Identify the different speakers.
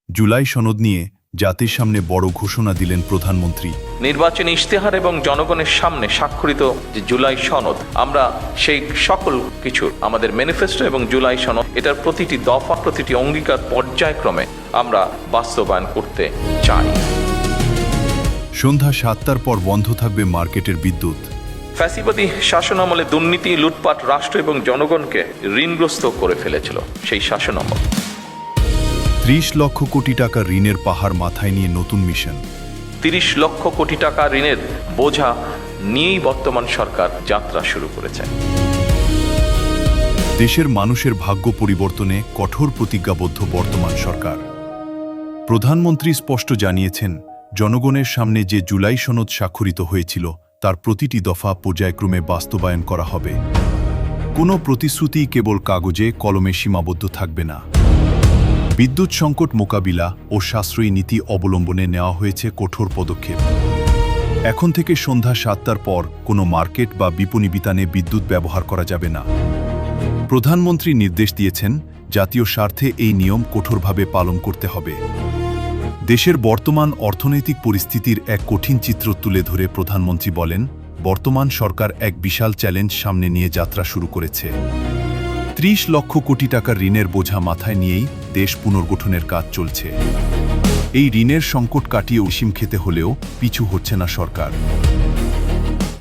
Speaker 1: জুলাই সনদ নিয়ে জাতির সামনে বড় ঘোষণা দিলেন প্রধানমন্ত্রী।
Speaker 2: নির্বাচনী ইশতেহার এবং জনগণের সামনে স্বাক্ষরিত যে জুলাই সনদ, আমরা সেই সকল কিছু আমাদের ম্যানিফেস্টো এবং জুলাই সনদ, এটার প্রতিটি দফা, প্রতিটি অঙ্গীকার পর্যায়ক্রমে আমরা বাস্তবায়ন করতে চাই।
Speaker 1: সন্ধ্যা ৭টার পর বন্ধ থাকবে মার্কেটের বিদ্যুৎ।
Speaker 2: ফ্যাসিবাদী শাসনামলে দুর্নীতি, লুটপাট রাষ্ট্র এবং জনগণকে ঋণগ্রস্ত করে ফেলেছিল সেই শাসনামল।
Speaker 1: ৩০ লক্ষ কোটি টাকা ঋণের পাহাড় মাথায় নিয়ে নতুন মিশন।
Speaker 2: ৩০ লক্ষ কোটি টাকা ঋণের বোঝা নিয়েই বর্তমান সরকার যাত্রা শুরু করেছে।
Speaker 1: দেশের মানুষের ভাগ্য পরিবর্তনে কঠোর প্রতিজ্ঞাবদ্ধ বর্তমান সরকার। প্রধানমন্ত্রী স্পষ্ট জানিয়েছেন, জনগণের সামনে যে জুলাই সনদ স্বাক্ষরিত হয়েছিল তার প্রতিটি দফা পর্যায়ক্রমে বাস্তবায়ন করা হবে। কোনো প্রতিশ্রুতি কেবল কাগজে কলমে সীমাবদ্ধ থাকবে না। বিদ্যুৎ সংকট মোকাবিলা ও সাশ্রয়ী নীতি অবলম্বনে নেওয়া হয়েছে কঠোর পদক্ষেপ। এখন থেকে সন্ধ্যা ৭টার পর কোনো মার্কেট বা বিপণী বিতানে বিদ্যুৎ ব্যবহার করা যাবে না। প্রধানমন্ত্রী নির্দেশ দিয়েছেন, জাতীয় স্বার্থে এই নিয়ম কঠোরভাবে পালন করতে হবে। দেশের বর্তমান অর্থনৈতিক পরিস্থিতির এক কঠিন চিত্র তুলে ধরে প্রধানমন্ত্রী বলেন, বর্তমান সরকার এক বিশাল চ্যালেঞ্জ সামনে নিয়ে যাত্রা শুরু করেছে। ৩০ লক্ষ কোটি টাকার ঋণের বোঝা মাথায় নিয়েই দেশ পুনর্গঠনের কাজ চলছে। এই ঋণের সংকট কাটিয়ে অসীম খেতে হলেও পিছু হচ্ছে না সরকার।